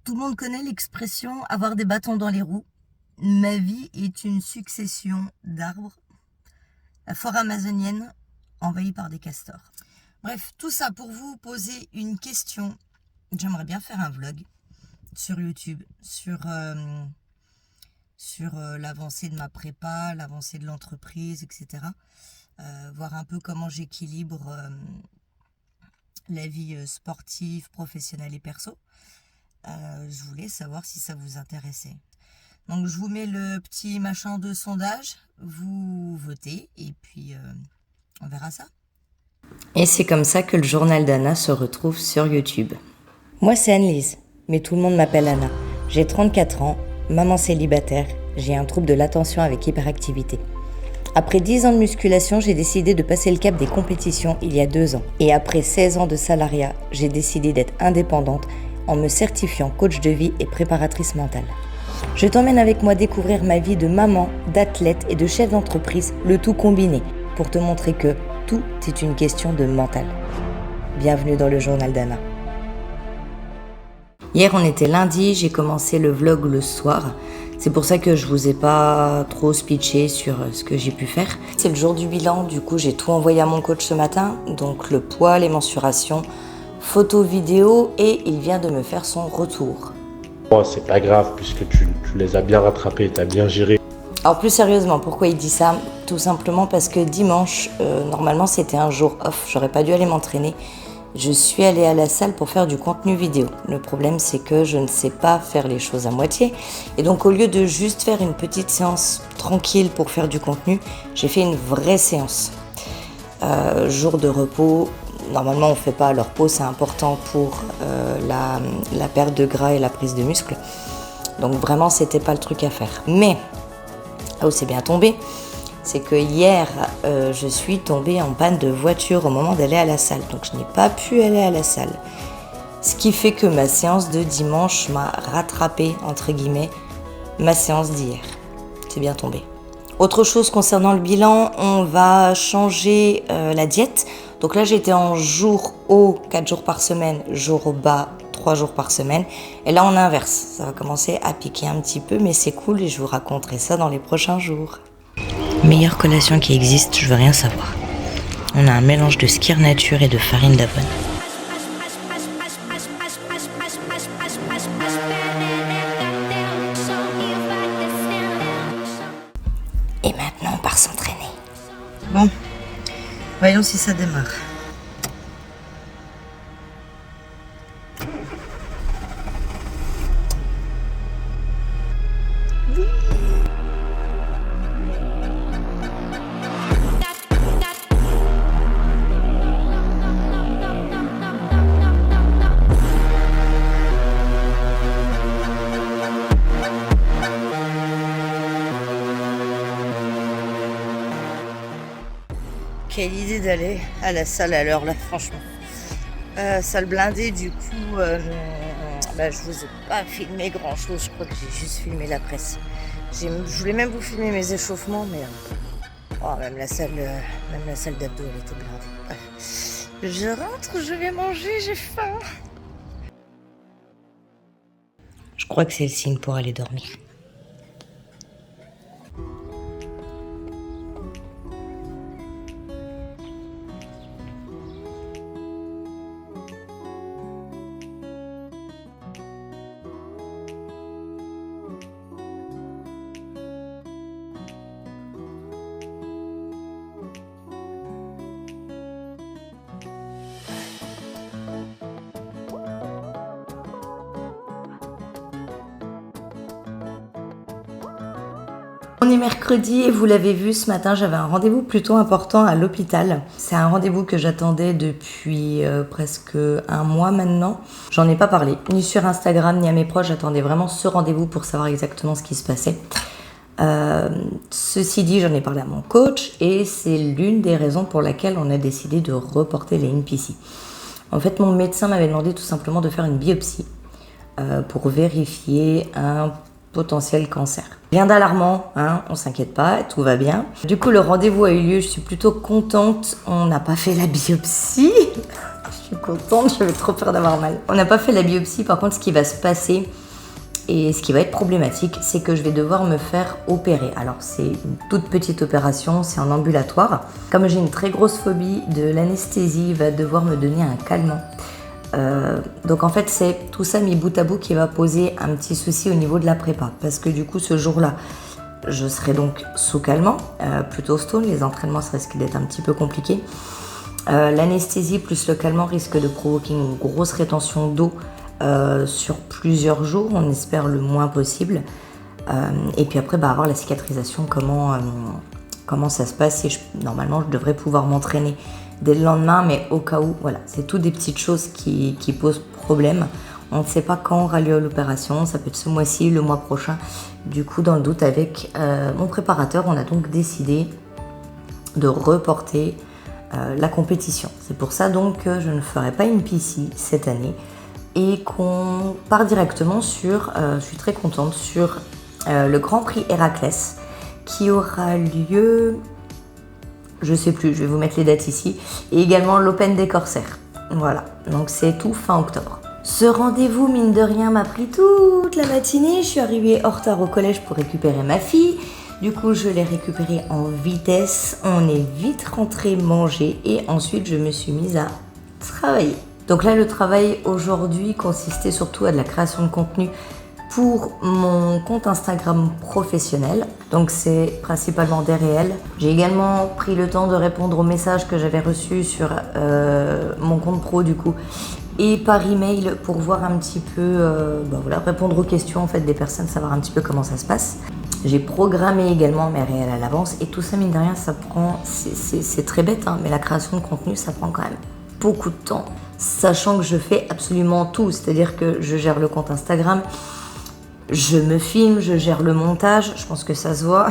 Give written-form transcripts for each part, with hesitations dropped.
Tout le monde connaît l'expression « avoir des bâtons dans les roues ». Ma vie est une succession d'arbres. La forêt amazonienne envahie par des castors. Bref, tout ça pour vous poser une question. J'aimerais bien faire un vlog sur YouTube, sur l'avancée de ma prépa, l'avancée de l'entreprise, etc. Voir un peu comment j'équilibre la vie sportive, professionnelle et perso. Je voulais savoir si ça vous intéressait. Donc je vous mets le petit machin de sondage, vous votez et puis on verra ça. Et c'est comme ça que le journal d'Anna se retrouve sur YouTube. Moi c'est Anne-Lise, mais tout le monde m'appelle Anna. J'ai 34 ans, maman célibataire, j'ai un trouble de l'attention avec hyperactivité. Après 10 ans de musculation, j'ai décidé de passer le cap des compétitions il y a 2 ans. Et après 16 ans de salariat, j'ai décidé d'être indépendante en me certifiant coach de vie et préparatrice mentale. Je t'emmène avec moi découvrir ma vie de maman, d'athlète et de chef d'entreprise, le tout combiné, pour te montrer que tout est une question de mental. Bienvenue dans le journal d'Anna. Hier on était lundi, j'ai commencé le vlog le soir. C'est pour ça que je vous ai pas trop speeché sur ce que j'ai pu faire. C'est le jour du bilan, du coup j'ai tout envoyé à mon coach ce matin, donc le poids, les mensurations, photos, vidéos, et il vient de me faire son retour. Oh, c'est pas grave puisque tu les as bien rattrapés, tu as bien géré. Alors plus sérieusement, pourquoi il dit ça? Tout simplement parce que dimanche, normalement c'était un jour off, j'aurais pas dû aller m'entraîner. Je suis allée à la salle pour faire du contenu vidéo. Le problème c'est que je ne sais pas faire les choses à moitié. Et donc au lieu de juste faire une petite séance tranquille pour faire du contenu, j'ai fait une vraie séance. Jour de repos. Normalement, on ne fait pas leur peau, c'est important pour la perte de gras et la prise de muscle. Donc vraiment, c'était pas le truc à faire. Mais, là où c'est bien tombé, c'est que hier, je suis tombée en panne de voiture au moment d'aller à la salle. Donc je n'ai pas pu aller à la salle. Ce qui fait que ma séance de dimanche m'a rattrapé, entre guillemets, ma séance d'hier. C'est bien tombé. Autre chose concernant le bilan, on va changer la diète. Donc là, j'étais en jour haut 4 jours par semaine, jour bas 3 jours par semaine. Et là, on inverse. Ça va commencer à piquer un petit peu, mais c'est cool et je vous raconterai ça dans les prochains jours. Meilleure collation qui existe, je veux rien savoir. On a un mélange de skyr nature et de farine d'avoine. Et maintenant, on part s'entraîner. Bon, voyons si ça démarre. Quelle idée d'aller à la salle à l'heure là, franchement. Salle blindée, du coup, je vous ai pas filmé grand chose. Je crois que j'ai juste filmé la presse. Je voulais même vous filmer mes échauffements, mais même la salle d'abdos, elle était blindée. Bref. Je rentre, je vais manger, j'ai faim. Je crois que c'est le signe pour aller dormir. On est mercredi et vous l'avez vu, ce matin j'avais un rendez-vous plutôt important à l'hôpital. C'est un rendez-vous que j'attendais depuis presque un mois maintenant. J'en ai pas parlé, ni sur Instagram ni à mes proches, j'attendais vraiment ce rendez-vous pour savoir exactement ce qui se passait. Ceci dit, j'en ai parlé à mon coach et c'est l'une des raisons pour laquelle on a décidé de reporter les NPC. En fait, mon médecin m'avait demandé tout simplement de faire une biopsie pour vérifier un potentiel cancer. Rien d'alarmant, hein, on s'inquiète pas, tout va bien. Du coup, le rendez-vous a eu lieu, je suis plutôt contente. On n'a pas fait la biopsie. Je suis contente, j'avais trop peur d'avoir mal. On n'a pas fait la biopsie, par contre, ce qui va se passer et ce qui va être problématique, c'est que je vais devoir me faire opérer. Alors, c'est une toute petite opération, c'est en ambulatoire. Comme j'ai une très grosse phobie de l'anesthésie, il va devoir me donner un calmant. Donc en fait, c'est tout ça mis bout à bout qui va poser un petit souci au niveau de la prépa. Parce que du coup, ce jour-là, je serai donc sous calmant, plutôt stone. Les entraînements, ça risque d'être un petit peu compliqué. L'anesthésie plus le calmant risque de provoquer une grosse rétention d'eau sur plusieurs jours. On espère le moins possible. Et puis après, avoir la cicatrisation, comment ça se passe. Et normalement, je devrais pouvoir m'entraîner dès le lendemain, mais au cas où, voilà, c'est tout des petites choses qui posent problème. On ne sait pas quand aura lieu l'opération, ça peut être ce mois-ci, le mois prochain. Du coup, dans le doute, avec mon préparateur, on a donc décidé de reporter la compétition. C'est pour ça donc que je ne ferai pas une PC cette année et qu'on part directement sur, je suis très contente, sur le Grand Prix Héraclès qui aura lieu... Je sais plus, je vais vous mettre les dates ici. Et également l'Open des Corsaires. Voilà, donc c'est tout fin octobre. Ce rendez-vous, mine de rien, m'a pris toute la matinée. Je suis arrivée en retard au collège pour récupérer ma fille. Du coup, je l'ai récupérée en vitesse. On est vite rentré manger et ensuite, je me suis mise à travailler. Donc là, le travail aujourd'hui consistait surtout à de la création de contenu pour mon compte Instagram professionnel. Donc c'est principalement des réels. J'ai également pris le temps de répondre aux messages que j'avais reçus sur mon compte pro du coup et par email pour voir un petit peu, répondre aux questions en fait des personnes, savoir un petit peu comment ça se passe. J'ai programmé également mes réels à l'avance et tout ça, mine de rien, ça prend, c'est très bête, hein, mais la création de contenu, ça prend quand même beaucoup de temps, sachant que je fais absolument tout, c'est-à-dire que je gère le compte Instagram, je me filme, je gère le montage, je pense que ça se voit.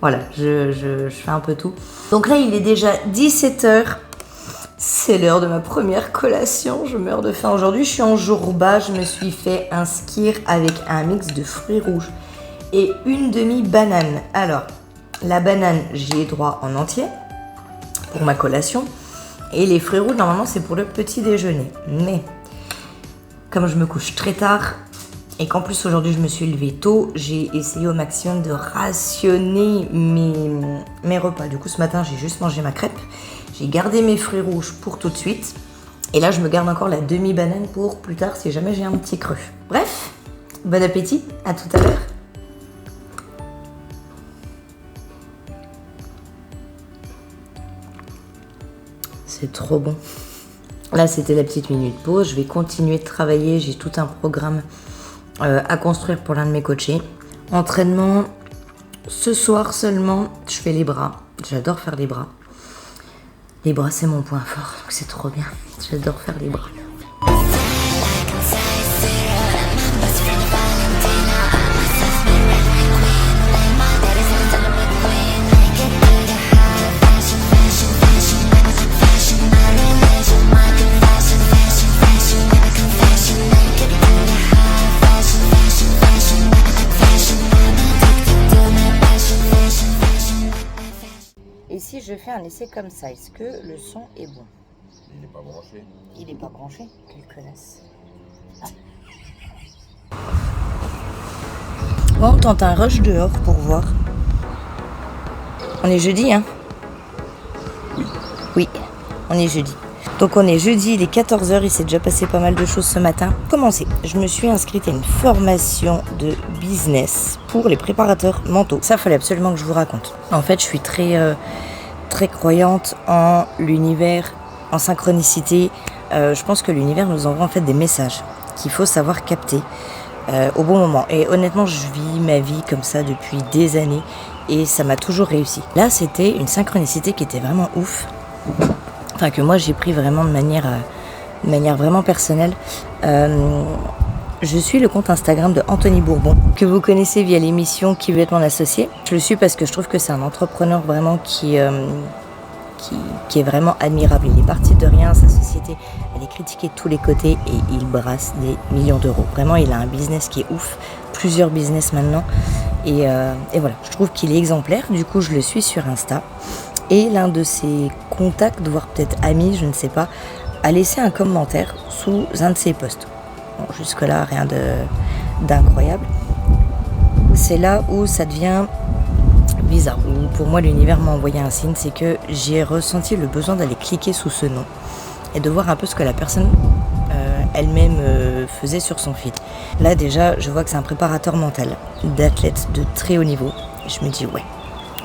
Voilà, je fais un peu tout. Donc là, il est déjà 17h. C'est l'heure de ma première collation. Je meurs de faim aujourd'hui. Je suis en jour bas. Je me suis fait un skyr avec un mix de fruits rouges et une demi-banane. Alors, la banane, j'y ai droit en entier pour ma collation. Et les fruits rouges, normalement, c'est pour le petit déjeuner. Mais, comme je me couche très tard, et qu'en plus aujourd'hui je me suis levée tôt, j'ai essayé au maximum de rationner mes repas. Du coup ce matin j'ai juste mangé ma crêpe, j'ai gardé mes fruits rouges pour tout de suite. Et là je me garde encore la demi-banane pour plus tard si jamais j'ai un petit creux. Bref, bon appétit, à tout à l'heure. C'est trop bon. Là c'était la petite minute pause, je vais continuer de travailler, j'ai tout un programme à construire pour l'un de mes coachés. Entraînement, ce soir seulement, je fais les bras. J'adore faire les bras. Les bras, c'est mon point fort, donc c'est trop bien. J'adore faire les bras. Et si je fais un essai comme ça, est-ce que le son est bon? Il n'est pas branché. Il n'est pas branché? Quelle connasse. Bon, on tente un rush dehors pour voir. On est jeudi, hein? Oui, on est jeudi. Donc on est jeudi, il est 14h, il s'est déjà passé pas mal de choses ce matin. Commencez. Je me suis inscrite à une formation de business pour les préparateurs mentaux. Ça, fallait absolument que je vous raconte. En fait, je suis très croyante en l'univers, en synchronicité. Je pense que l'univers nous envoie en fait des messages qu'il faut savoir capter au bon moment. Et honnêtement, je vis ma vie comme ça depuis des années et ça m'a toujours réussi. Là, c'était une synchronicité qui était vraiment ouf. Enfin, que moi j'ai pris vraiment de manière vraiment personnelle. Je suis le compte Instagram de Anthony Bourbon, que vous connaissez via l'émission Qui veut être mon associé. Je le suis parce que je trouve que c'est un entrepreneur vraiment qui qui est vraiment admirable. Il est parti de rien, sa société, elle est critiquée de tous les côtés et il brasse des millions d'euros. Vraiment, il a un business qui est ouf, plusieurs business maintenant. Et voilà, je trouve qu'il est exemplaire. Du coup, je le suis sur Insta. Et l'un de ses contacts, voire peut-être amis, je ne sais pas, a laissé un commentaire sous un de ses posts. Bon, jusque-là, rien d'incroyable. C'est là où ça devient bizarre. Où pour moi, l'univers m'a envoyé un signe, c'est que j'ai ressenti le besoin d'aller cliquer sous ce nom et de voir un peu ce que la personne elle-même faisait sur son feed. Là, déjà, je vois que c'est un préparateur mental d'athlète de très haut niveau. Et je me dis, ouais,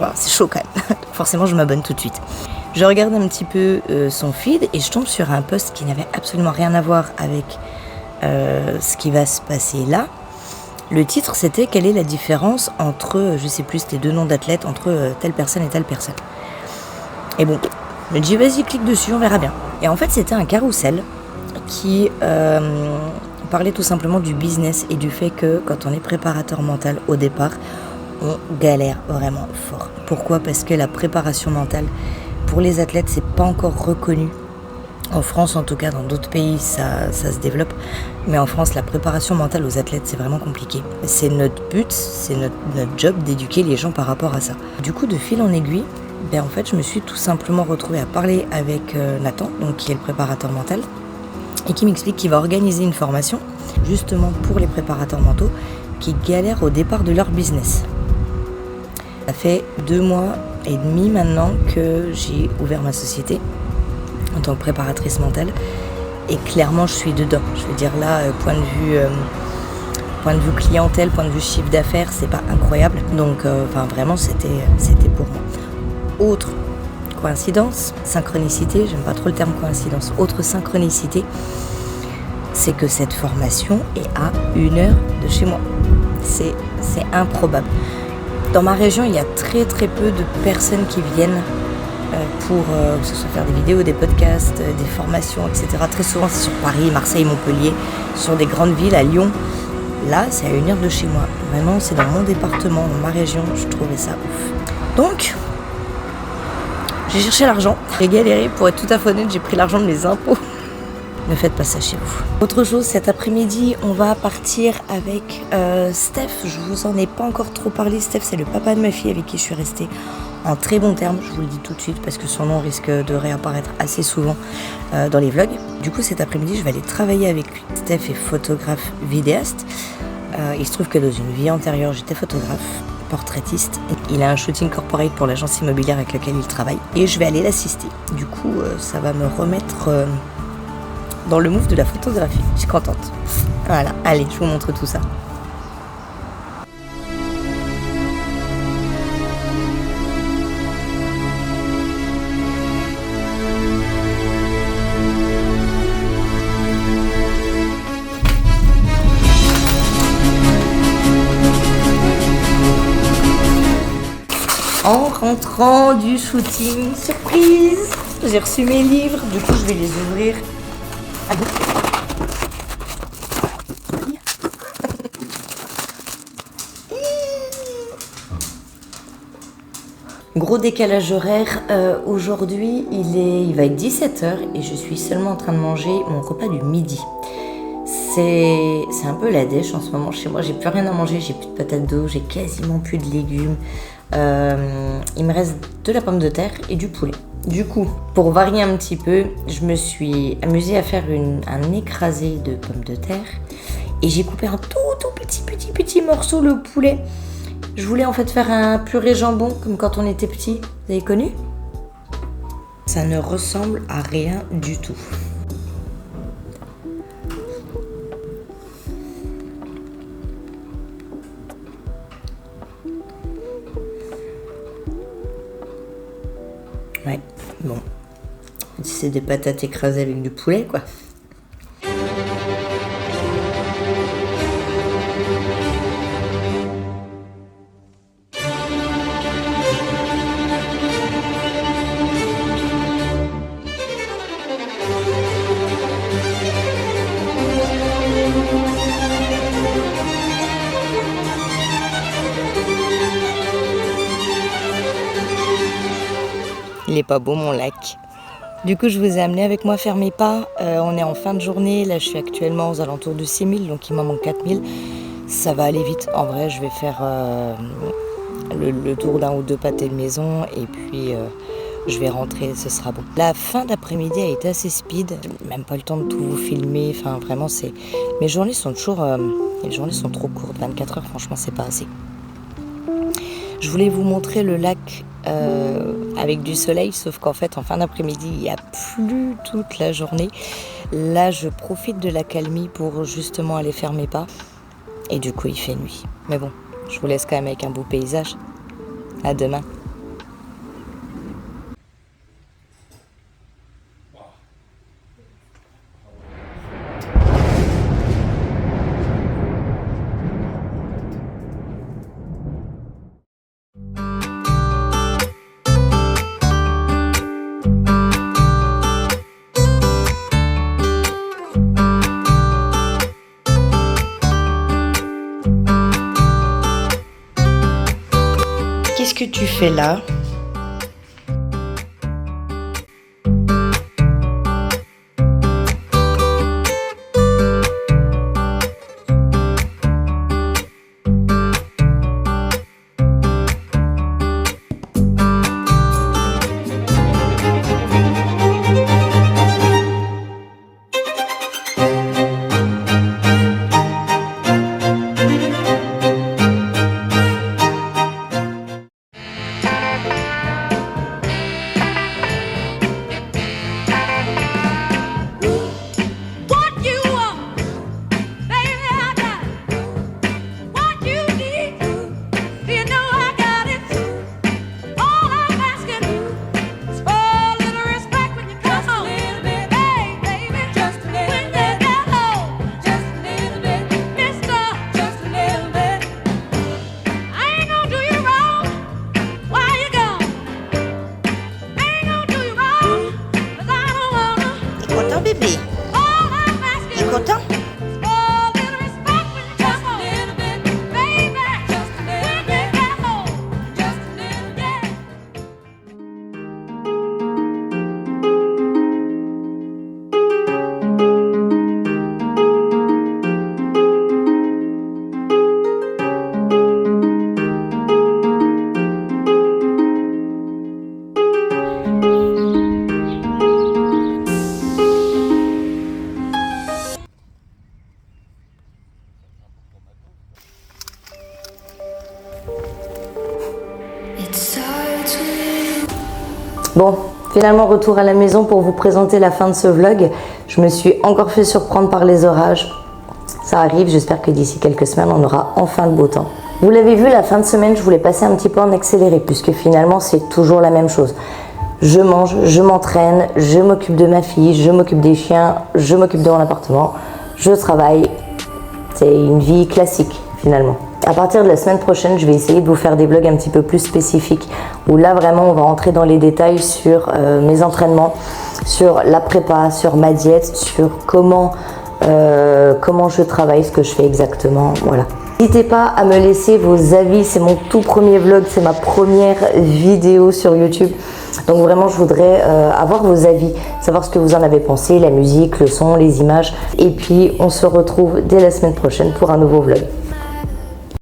wow, c'est chaud quand même. Forcément, je m'abonne tout de suite. Je regarde un petit peu son feed et je tombe sur un post qui n'avait absolument rien à voir avec ce qui va se passer là. Le titre, c'était quelle est la différence entre, je sais plus, c'était 2 noms d'athlètes, entre telle personne et telle personne. Et bon, je me dis, vas-y, clique dessus, on verra bien. Et en fait, c'était un carrousel qui parlait tout simplement du business et du fait que quand on est préparateur mental au départ, on galère vraiment fort. Pourquoi ? Parce que la préparation mentale, pour les athlètes, c'est pas encore reconnu. En France, en tout cas, dans d'autres pays, ça se développe. Mais en France, la préparation mentale aux athlètes, c'est vraiment compliqué. C'est notre but, c'est notre job d'éduquer les gens par rapport à ça. Du coup, de fil en aiguille, en fait, je me suis tout simplement retrouvée à parler avec Nathan, donc qui est le préparateur mental, et qui m'explique qu'il va organiser une formation, justement pour les préparateurs mentaux, qui galèrent au départ de leur business. Ça fait 2 mois et demi maintenant que j'ai ouvert ma société en tant que préparatrice mentale et clairement je suis dedans. Je veux dire là, point de vue clientèle, point de vue chiffre d'affaires, c'est pas incroyable. Donc vraiment c'était pour moi. Autre coïncidence, synchronicité, j'aime pas trop le terme coïncidence, autre synchronicité, c'est que cette formation est à 1 heure de chez moi. C'est improbable. Dans ma région, il y a très très peu de personnes qui viennent pour que ce soit faire des vidéos, des podcasts, des formations, etc. Très souvent, c'est sur Paris, Marseille, Montpellier, sur des grandes villes, à Lyon. Là, c'est à 1 heure de chez moi. Vraiment, c'est dans mon département, dans ma région. Je trouvais ça ouf. Donc, j'ai cherché l'argent. J'ai galéré. Pour être tout à fait honnête, j'ai pris l'argent de mes impôts. Ne faites pas ça chez vous. Autre chose, cet après-midi, on va partir avec Steph. Je vous en ai pas encore trop parlé. Steph, c'est le papa de ma fille avec qui je suis restée en très bon terme. Je vous le dis tout de suite parce que son nom risque de réapparaître assez souvent dans les vlogs. Du coup, cet après-midi, je vais aller travailler avec lui. Steph est photographe vidéaste. Il se trouve que dans une vie antérieure, j'étais photographe, portraitiste. Il a un shooting corporate pour l'agence immobilière avec laquelle il travaille. Et je vais aller l'assister. Du coup, ça va me remettre dans le move de la photographie. Je suis contente. Voilà, allez, je vous montre tout ça. En rentrant du shooting, surprise, j'ai reçu mes livres, du coup je vais les ouvrir. Ah bon. Gros décalage horaire, aujourd'hui il va être 17h et je suis seulement en train de manger mon repas du midi. C'est un peu la dèche en ce moment chez moi, j'ai plus rien à manger, j'ai plus de patates d'eau, j'ai quasiment plus de légumes. Il me reste de la pomme de terre et du poulet. Du coup, pour varier un petit peu, je me suis amusée à faire un écrasé de pommes de terre et j'ai coupé un tout petit morceau le poulet. Je voulais en fait faire un purée jambon comme quand on était petit. Vous avez connu ? Ça ne ressemble à rien du tout. Ouais, bon. C'est des patates écrasées avec du poulet, quoi. Il est pas beau mon lac. Du coup, je vous ai amené avec moi faire mes pas. On est en fin de journée. Là, je suis actuellement aux alentours de 6000, donc il m'en manque 4000. Ça va aller vite. En vrai, je vais faire le tour d'un ou deux pâtés de maison et puis je vais rentrer, ce sera bon. La fin d'après-midi a été assez speed. J'ai même pas le temps de tout vous filmer. Enfin, vraiment, c'est... Mes journées sont toujours... les journées sont trop courtes. 24 heures, franchement, c'est pas assez. Je voulais vous montrer le lac avec du soleil, sauf qu'en fait, en fin d'après-midi, il n'y a plus toute la journée. Là, je profite de la calmie pour justement aller faire mes pas. Et du coup, il fait nuit. Mais bon, je vous laisse quand même avec un beau paysage. À demain. Qu'est-ce que tu fais là ? Bébé, il est content? Bon, finalement retour à la maison pour vous présenter la fin de ce vlog. Je me suis encore fait surprendre par les orages. Ça arrive, j'espère que d'ici quelques semaines, on aura enfin le beau temps. Vous l'avez vu, la fin de semaine, je voulais passer un petit peu en accéléré, puisque finalement, c'est toujours la même chose. Je mange, je m'entraîne, je m'occupe de ma fille, je m'occupe des chiens, je m'occupe de mon appartement, je travaille. C'est une vie classique, finalement. À partir de la semaine prochaine, je vais essayer de vous faire des vlogs un petit peu plus spécifiques où là vraiment on va rentrer dans les détails sur mes entraînements, sur la prépa, sur ma diète, sur comment je travaille, ce que je fais exactement, voilà. N'hésitez pas à me laisser vos avis, c'est mon tout premier vlog, c'est ma première vidéo sur YouTube. Donc vraiment je voudrais avoir vos avis, savoir ce que vous en avez pensé, la musique, le son, les images. Et puis on se retrouve dès la semaine prochaine pour un nouveau vlog.